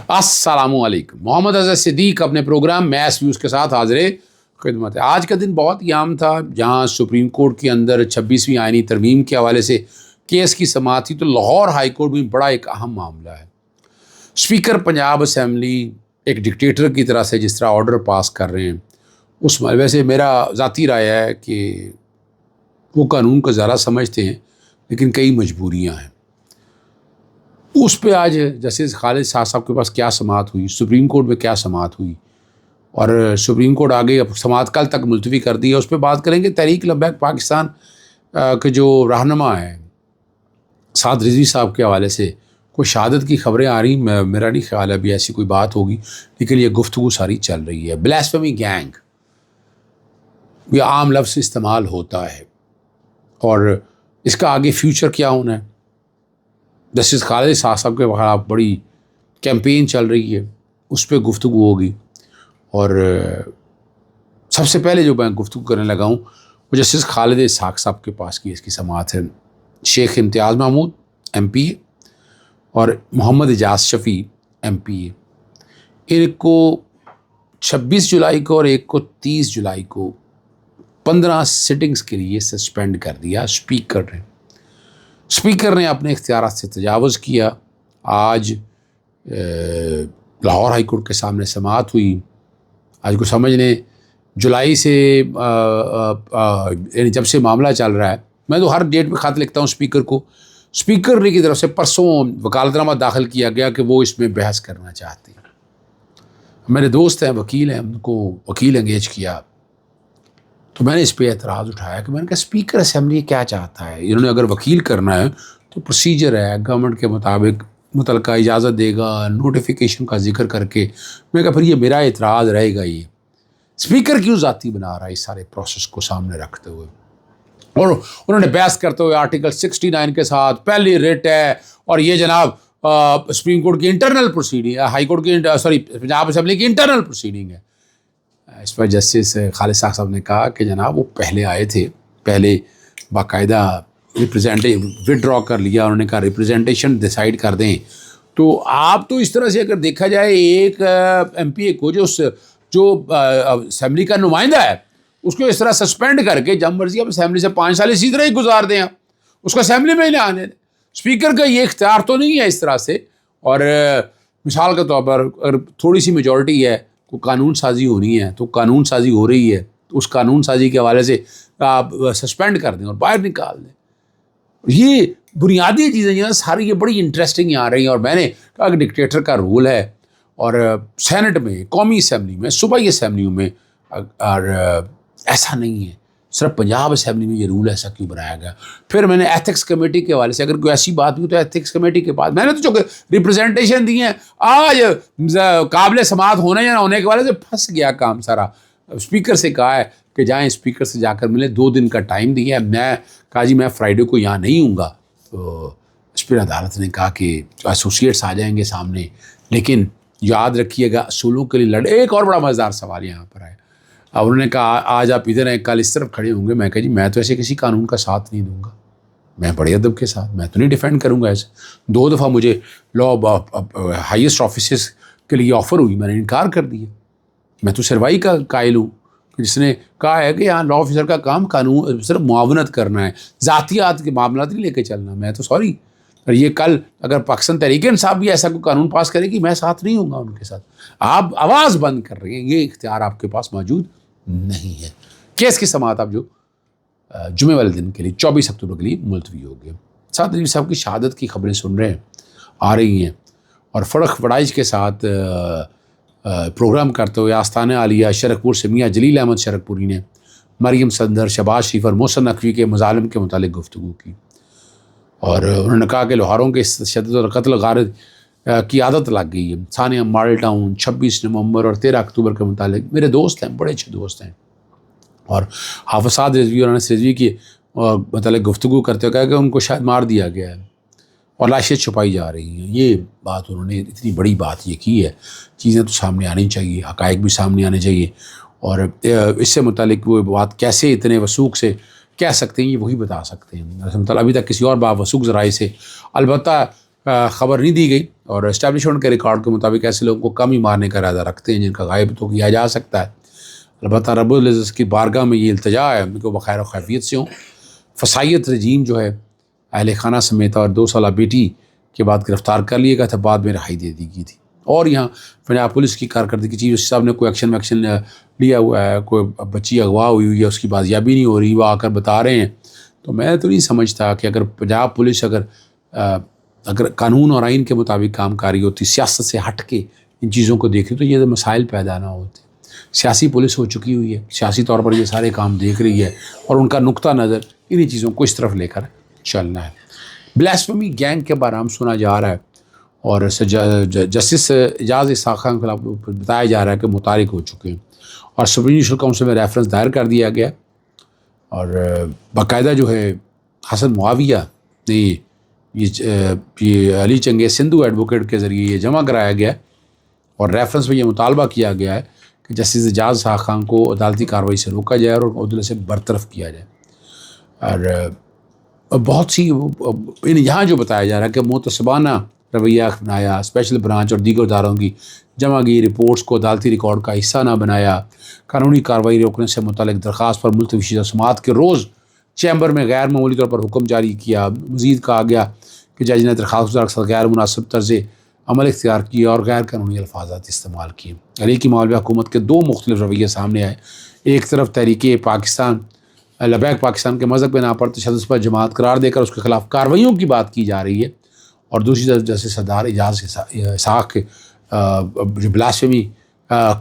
السلام علیکم. محمد اظہر صدیق اپنے پروگرام میس ویوز کے ساتھ حاضر خدمت ہے. آج کا دن بہت ہی عام تھا جہاں سپریم کورٹ کے اندر 26ویں آئینی ترمیم کے حوالے سے کیس کی سماعت تھی. تو لاہور ہائی کورٹ میں بڑا ایک اہم معاملہ ہے. اسپیکر پنجاب اسمبلی ایک ڈکٹیٹر کی طرح سے جس طرح آرڈر پاس کر رہے ہیں اس میں ویسے میرا ذاتی رائے ہے کہ وہ قانون کو زیادہ سمجھتے ہیں لیکن کئی مجبوریاں ہیں. اس پہ آج جسٹس خالد صاحب کے پاس کیا سماعت ہوئی, سپریم کورٹ میں کیا سماعت ہوئی اور سپریم کورٹ آگے اب سماعت کل تک ملتوی کر دی ہے. اس پہ بات کریں گے. تحریک لبیک پاکستان کے جو رہنما ہیں سعد رضوی صاحب کے حوالے سے کوئی شہادت کی خبریں آ رہی, میرا نہیں خیال ہے ابھی ایسی کوئی بات ہوگی, لیکن یہ گفتگو ساری چل رہی ہے. بلاسفیمی گینگ یہ عام لفظ استعمال ہوتا ہے اور اس کا آگے فیوچر کیا ہونا ہے. جسٹس خالد صاحب کے خلاف بڑی کیمپین چل رہی ہے, اس پہ گفتگو ہوگی. اور سب سے پہلے جو میں گفتگو کرنے لگا ہوں وہ جسٹس خالد صاحب کے پاس کی اس کی سماعت ہے. شیخ امتیاز محمود ایم پی اے اور محمد اعجاز شفیع ایم پی اے, ان کو 26 جولائی کو اور ایک کو 30 جولائی کو 15 سٹنگز کے لیے سسپینڈ کر دیا اسپیکر نے اپنے اختیارات سے تجاوز کیا. آج لاہور ہائی کورٹ کے سامنے سماعت ہوئی. آج کو سمجھ لیں جولائی سے یعنی جب سے معاملہ چل رہا ہے, میں تو ہر ڈیٹ میں خط لکھتا ہوں اسپیکر کو. اسپیکر نے کی طرف سے پرسوں وکالت نامہ داخل کیا گیا کہ وہ اس میں بحث کرنا چاہتے ہیں. میرے دوست ہیں وکیل ہیں, ان کو وکیل انگیج کیا تو میں نے اس پہ اعتراض اٹھایا کہ میں نے کہا اسپیکر اسمبلی کیا چاہتا ہے. انہوں نے اگر وکیل کرنا ہے تو پروسیجر ہے, گورنمنٹ کے مطابق متعلقہ اجازت دے گا, نوٹیفیکیشن کا ذکر کر کے. میں کہا پھر یہ میرا اعتراض رہے گا, یہ اسپیکر کیوں ذاتی بنا رہا ہے اس سارے پروسیس کو سامنے رکھتے ہوئے. اور انہوں نے بحث کرتے ہوئے آرٹیکل 69 کے ساتھ پہلی ریٹ ہے اور یہ جناب سپریم کورٹ کی انٹرنل پروسیڈنگ, ہائی کورٹ کی پنجاب اسمبلی کی انٹرنل پروسیڈنگ ہے. اس پر جسٹس خالد صاحب نے کہا کہ جناب وہ پہلے آئے تھے, پہلے باقاعدہ وڈرا کر لیا, انہوں نے کہا ریپرزنٹیشن ڈیسائیڈ کر دیں. تو آپ تو اس طرح سے اگر دیکھا جائے ایک ایم پی اے کو جو اسمبلی کا نمائندہ ہے اس کو اس طرح سسپینڈ کر کے جب مرضی آپ اسمبلی سے 5 سال اسی طرح ہی گزار دیں, آپ اس کو اسمبلی میں ہی نہ آنے دیں. اسپیکر کا یہ اختیار تو نہیں ہے اس طرح سے. اور مثال کے طور پر اگر تھوڑی سی میجورٹی ہے, کو قانون سازی ہونی ہے تو قانون سازی ہو رہی ہے, تو اس قانون سازی کے حوالے سے آپ سسپینڈ کر دیں اور باہر نکال دیں. یہ بنیادی چیزیں جو ہیں ساری یہ بڑی انٹرسٹنگ آ رہی ہیں. اور میں نے کہا کہ ڈکٹیٹر کا رول ہے اور سینٹ میں, قومی اسمبلی میں, صوبائی اسمبلیوں میں, اور ایسا نہیں ہے. صرف پنجاب اسمبلی میں یہ رول ایسا کیوں بنایا گیا. پھر میں نے ایتھکس کمیٹی کے حوالے سے اگر کوئی ایسی بات ہوئی تو ایتھکس کمیٹی کے بعد میں نے تو جو ریپرزنٹیشن دی ہیں آج قابل سماعت ہونے یا نہ ہونے کے حوالے سے پھنس گیا کام سارا. اسپیکر سے کہا ہے کہ جائیں اسپیکر سے جا کر ملیں, 2 دن کا ٹائم دیا ہے. میں کہا جی میں فرائیڈے کو یہاں نہیں ہوں گا. تو اس پر عدالت نے کہا کہ ایسوسیٹس آ جائیں گے سامنے, لیکن یاد رکھیے گا اصولوں کے لیے لڑے. ایک اور بڑا مزیدار سوال یہاں پر ہے. انہوں نے کہا آج آپ ادھر ہیں کل اس طرف کھڑے ہوں گے. میں کہا جی میں تو ایسے کسی قانون کا ساتھ نہیں دوں گا, میں بڑے ادب کے ساتھ میں تو نہیں ڈیفینڈ کروں گا ایسے. 2 دفعہ مجھے لا ہائیسٹ آفیسز کے لیے آفر ہوئی, میں نے انکار کر دیا. میں تو سروائی کا قائل ہوں جس نے کہا ہے کہ یہاں لا آفیسر کا کام قانون صرف معاونت کرنا ہے, ذاتیات کے معاملات نہیں لے کے چلنا. میں تو سوری, اور یہ کل اگر پاکستان تحریک انصاف بھی ایسا کوئی قانون پاس کرے گی میں ساتھ نہیں ہوں گا ان کے ساتھ. آپ آواز بند کر رہے ہیں, یہ اختیار آپ کے پاس موجود نہیں ہے. کیس کی سماعت آپ جو جمعے والے دن کے لیے 24 اکتوبر کے لیے ملتوی ہو گیا. سعد رضوی صاحب کی شہادت کی خبریں سن رہے ہیں, آ رہی ہیں, اور فرق وڑائج کے ساتھ پروگرام کرتے ہوئے آستانہ عالیہ شرک پور سے میاں جلیل احمد شرک پوری نے مریم صدر, شہباز شریف اور محسن نقوی کے مظالم کے متعلق گفتگو کی. اور انہوں نے کہا کہ لوہاروں کے شدت اور قتل غارت کی عادت لگ گئی ہے. ثانیہ ماڈل ٹاؤن 26 نومبر اور 13 اکتوبر کے متعلق میرے دوست ہیں, بڑے اچھے دوست ہیں. اور حافظ سعد رضوی اور انس رضوی کی متعلق گفتگو کرتے ہوئے کہا کہ ان کو شاید مار دیا گیا ہے اور لاشیں چھپائی جا رہی ہیں. یہ بات انہوں نے اتنی بڑی بات یہ کی ہے. چیزیں تو سامنے آنی چاہیے, حقائق بھی سامنے آنے چاہیے. اور اس سے متعلق وہ بات کیسے اتنے وثوق سے کہہ سکتے ہیں یہ وہی بتا سکتے ہیں. ابھی تک کسی اور باوثوق ذرائع سے البتہ خبر نہیں دی گئی، اور اسٹیبلشمنٹ کے ریکارڈ کے مطابق ایسے لوگوں کو کم ہی مارنے کا ارادہ رکھتے ہیں جن کا غائب تو کیا جا سکتا ہے۔ البتہ رب العزت کی بارگاہ میں یہ التجا ہے کہ وہ بخیر و خیریت سے ہوں۔ فسائیت رجیم جو ہے اہل خانہ سمیت اور 2 سالہ بیٹی کے بعد گرفتار کر لیا گیا تھا، بعد میں رہائی دے دی گئی تھی۔ اور یہاں پنجاب پولیس کی کارکردگی چیف جسٹس صاحب نے کوئی ایکشن لیا ہوا ہے، کوئی بچی اغوا ہوئی ہے، اس کی بازیابی نہیں ہو رہی، وہ آ کر بتا رہے ہیں۔ تو میں تو نہیں سمجھتا کہ اگر پنجاب پولیس اگر قانون اور آئین کے مطابق کام کاری ہوتی، سیاست سے ہٹ کے ان چیزوں کو دیکھے، تو یہ مسائل پیدا نہ ہوتے۔ سیاسی پولیس ہو چکی ہوئی ہے، سیاسی طور پر یہ سارے کام دیکھ رہی ہے، اور ان کا نقطہ نظر انہی چیزوں کو اس طرف لے کر چلنا ہے۔ بلاسفیمی گینگ کے بارے سنا جا رہا ہے، اور جسٹس اعجاز اسحاق خان کے خلاف بتایا جا رہا ہے کہ متحرک ہو چکے ہیں، اور سپریم جوڈیشل کونسل میں ریفرنس دائر کر دیا گیا، اور باقاعدہ جو ہے حسن معاویہ نے یہ علی چنگیز سندھو ایڈوکیٹ کے ذریعے یہ جمع کرایا گیا، اور ریفرنس میں یہ مطالبہ کیا گیا ہے کہ جسٹس اعجاز اسحاق خان کو عدالتی کارروائی سے روکا جائے اور عہدے سے برطرف کیا جائے۔ اور بہت سی یہاں جو بتایا جا رہا ہے کہ محتسبانہ رویہ اپنایا، اسپیشل برانچ اور دیگر اداروں کی جمع کی رپورٹس کو عدالتی ریکارڈ کا حصہ نہ بنایا، قانونی کارروائی روکنے سے متعلق درخواست پر ملتوی شدہ سماعت کے روز چیمبر میں غیر معمولی طور پر حکم جاری کیا۔ مزید کہا گیا کہ جج نے درخواست گزار کے ساتھ غیر مناسب طرز عمل اختیار کیا اور غیر قانونی الفاظات استعمال کیے۔ علی کی معلومہ حکومت کے 2 مختلف رویے سامنے آئے۔ ایک طرف تحریک پاکستان لبیک پاکستان کے مذہب کے نام پر تشدد پر جماعت قرار دے کر اس کے خلاف کارروائیوں کی بات کی جا رہی ہے، اور دوسری طرف جیسے سردار اعجاز اسحاق کے جو بلاسفیمی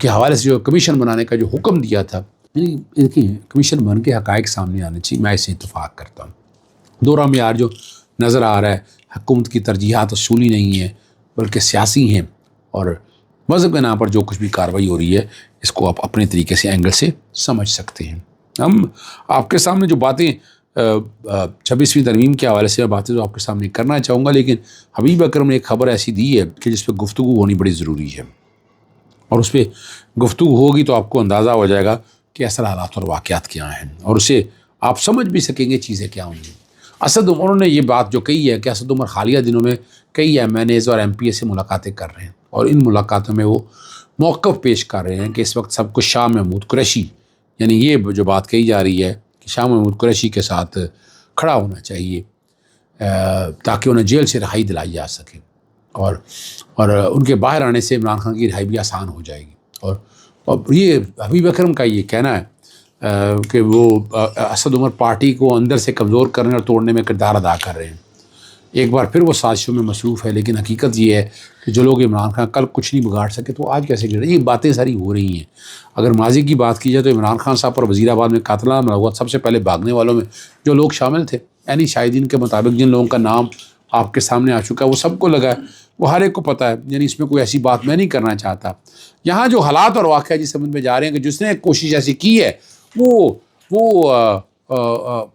کے حوالے سے جو کمیشن بنانے کا جو حکم دیا تھا، دیکھیں کمیشن بن کے حقائق سامنے آنے چاہیے، میں اس سے اتفاق کرتا ہوں۔ دورہ معیار جو نظر آ رہا ہے، حکومت کی ترجیحات اصولی نہیں ہیں بلکہ سیاسی ہیں، اور مذہب کے نام پر جو کچھ بھی کارروائی ہو رہی ہے اس کو آپ اپنے طریقے سے اینگل سے سمجھ سکتے ہیں۔ ہم آپ کے سامنے جو باتیں 26ویں ترمیم کے حوالے سے باتیں تو آپ کے سامنے کرنا چاہوں گا، لیکن حبیب اکرم نے ایک خبر ایسی دی ہے کہ جس پہ گفتگو ہونی بڑی ضروری ہے، اور اس پہ گفتگو ہوگی تو آپ کو اندازہ ہو جائے گا کہ اصل حالات اور واقعات کیا ہیں، اور اسے آپ سمجھ بھی سکیں گے چیزیں کیا ہوں گی۔ اسد عمر نے یہ بات جو کہی ہے کہ اسد عمر حالیہ دنوں میں کئی MNAs اور MPA سے ملاقاتیں کر رہے ہیں، اور ان ملاقاتوں میں وہ موقف پیش کر رہے ہیں کہ اس وقت سب کچھ شاہ محمود قریشی، یعنی یہ جو بات کہی جا رہی ہے کہ شاہ محمود قریشی کے ساتھ کھڑا ہونا چاہیے تاکہ انہیں جیل سے رہائی دلائی جا سکے، اور ان کے باہر آنے سے عمران خان کی رہائی بھی آسان ہو جائے گی۔ اور یہ حبیب اکرم کا یہ کہنا ہے کہ وہ اسد عمر پارٹی کو اندر سے کمزور کرنے اور توڑنے میں کردار ادا کر رہے ہیں۔ ایک بار پھر وہ سازشوں میں مصروف ہے، لیکن حقیقت یہ ہے کہ جو لوگ عمران خان کل کچھ نہیں بگاڑ سکے تو آج کیسے گڑ رہے ہیں؟ یہ باتیں ساری ہو رہی ہیں۔ اگر ماضی کی بات کی جائے تو عمران خان صاحب پر وزیر آباد میں قاتلانہ حملہ ہوا، سب سے پہلے بھاگنے والوں میں جو لوگ شامل تھے، یعنی شاہدین کے مطابق جن لوگوں کا نام آپ کے سامنے آ چکا ہے وہ سب کو لگا ہے، وہ ہر ایک کو پتہ ہے، یعنی اس میں کوئی ایسی بات میں نہیں کرنا چاہتا۔ یہاں جو حالات اور واقعہ جس سمجھ میں جا رہے ہیں کہ جس نے کوشش ایسی کی ہے وہ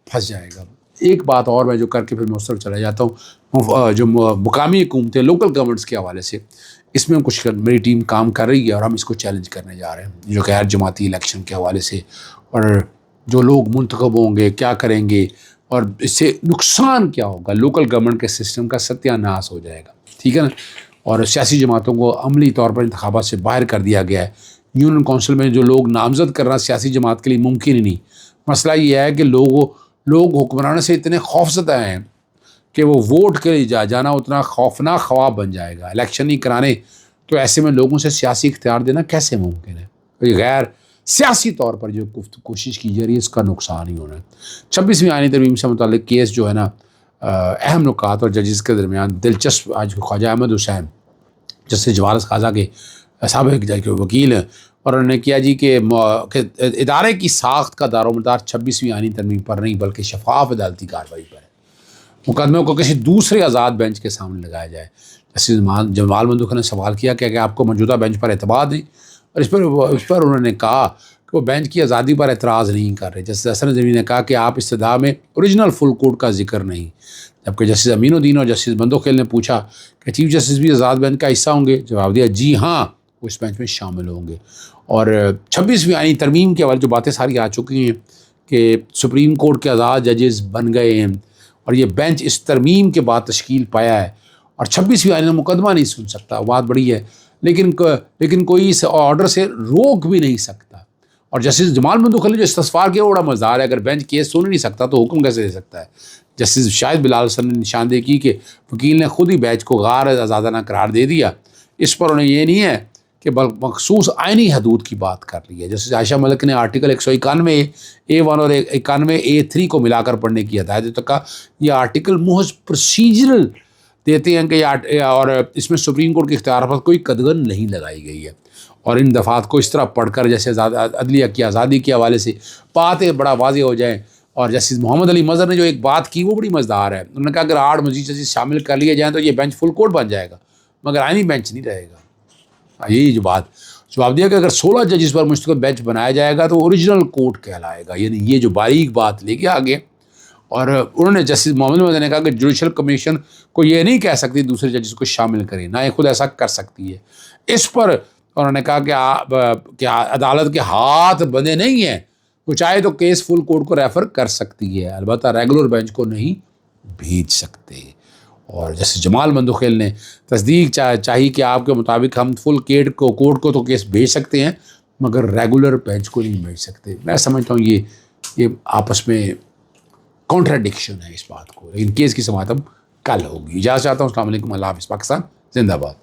پھنس جائے گا۔ ایک بات اور میں جو کر کے پھر میں اس طرف چلا جاتا ہوں، جو مقامی حکومتیں لوکل گورنمنٹس کے حوالے سے اس میں کچھ میری ٹیم کام کر رہی ہے، اور ہم اس کو چیلنج کرنے جا رہے ہیں جو غیر جماعتی الیکشن کے حوالے سے، اور جو لوگ منتخب ہوں گے کیا کریں گے، اور اس سے نقصان کیا ہوگا، لوکل گورنمنٹ کے سسٹم کا ستیہ ناش ہو جائے گا، ٹھیک ہے نا۔ اور سیاسی جماعتوں کو عملی طور پر انتخابات سے باہر کر دیا گیا ہے۔ یونین کونسل میں جو لوگ نامزد کرنا سیاسی جماعت کے لیے ممکن ہی نہیں۔ مسئلہ یہ ہے کہ لوگ حکمرانوں سے اتنے خوفزدہ ہیں کہ وہ ووٹ کے لیے جانا اتنا خوفناک خواب بن جائے گا، الیکشن نہیں کرانے، تو ایسے میں لوگوں سے سیاسی اختیار دینا کیسے ممکن ہے؟ غیر سیاسی طور پر جو کوشش کی جا رہی ہے اس کا نقصان ہی ہونا ہے۔ 26ویں آئینی ترمیم سے متعلق کیس جو ہے نا، اہم نکات اور ججز کے درمیان دلچسپ، آج خواجہ احمد حسین جسٹس جوالس قاضا کے سابق جج کے وکیل ہیں، اور انہوں نے کیا جی کہ ادارے کی ساخت کا دار و مدار 26ویں آئینی ترمیم پر نہیں بلکہ شفاف عدالتی کارروائی پر ہے۔ مقدمے کو کسی دوسرے آزاد بینچ کے سامنے لگایا جائے۔ جسٹس جمال مندوخ نے سوال کیا کہ آپ کو موجودہ بینچ پر اعتماد نہیں، اور اس پر انہوں نے کہا کہ وہ بینچ کی آزادی پر اعتراض نہیں کر رہے۔ جسٹس حسن ضمیری نے کہا کہ آپ استدعا میں اوریجنل فل کوڈ کا ذکر نہیں، جبکہ جسٹس امین الدین اور جسٹس بندوخیل نے پوچھا کہ چیف جسٹس بھی آزاد بینچ کا حصہ ہوں گے، جواب دیا جی ہاں وہ اس بینچ میں شامل ہوں گے۔ اور 26ویں آئینی ترمیم کے حوالے جو باتیں ساری آ چکی ہیں کہ سپریم کورٹ کے آزاد ججز بن گئے ہیں، اور یہ بینچ اس ترمیم کے بعد تشکیل پایا ہے، اور 26ویں آئین میں مقدمہ نہیں سن سکتا، بات بڑی ہے، لیکن کوئی اس آرڈر سے روک بھی نہیں سکتا. اور جسٹس جمال مندوخیل نے جو استفسار کیا وہ بڑا مزدار ہے. اگر بینچ کیس سن نہیں سکتا تو حکم کیسے دے سکتا ہے؟ جسٹس شاہد بلال حسن نے نشاندہی کی کہ وکیل نے خود ہی بینچ کو غیر آزادانہ قرار دے دیا. اس پر انہیں یہ نہیں ہے کہ مخصوص آئینی حدود کی بات کر لی ہے. جسٹس عائشہ ملک نے آرٹیکل 191A1 اور 91A3 کو ملا کر پڑھنے کی ہدایت تو کہا یہ آرٹیکل محض پروسیجرل دیتے ہیں کہ اور اس میں سپریم کورٹ کے اختیار پر کوئی قدغن نہیں لگائی گئی ہے. اور ان دفعات کو اس طرح پڑھ کر جیسے عدلیہ کی آزادی کے حوالے سے باتیں بڑا واضح ہو جائیں. اور جسٹس محمد علی مظہر نے جو ایک بات کی وہ بڑی مزدار ہے. انہوں نے کہا اگر 8 مزید ججز شامل کر لیے جائیں تو یہ بینچ فل کورٹ بن جائے گا مگر آئینی بینچ نہیں رہے گا. یہی جو بات جواب دیا کہ اگر 16 ججز پر مشتمل بینچ بنایا جائے گا تو اوریجنل کورٹ کہلائے گا. یعنی یہ جو باریک بات لے کے آگے. اور انہوں نے جسٹس محمد مدنی نے کہا کہ جوڈیشل کمیشن کو یہ نہیں کہہ سکتی دوسرے ججز کو شامل کریں، نہ یہ خود ایسا کر سکتی ہے. اس پر انہوں نے کہا کہ عدالت کے ہاتھ بندے نہیں ہیں، وہ چاہے تو کیس فل کورٹ کو ریفر کر سکتی ہے، البتہ ریگولر بینچ کو نہیں بھیج سکتے. اور جسٹس جمال مندوخیل نے تصدیق چاہی کہ آپ کے مطابق ہم فل کورٹ کو تو کیس بھیج سکتے ہیں مگر ریگولر بینچ کو نہیں بھیج سکتے. میں سمجھتا ہوں یہ آپس میں کانٹراڈکشن ہے اس بات کو. لیکن کیس کی سماعت اب کل ہوگی. اجازت چاہتا ہوں. السلام علیکم. اللہ حافظ. پاکستان زندہ باد.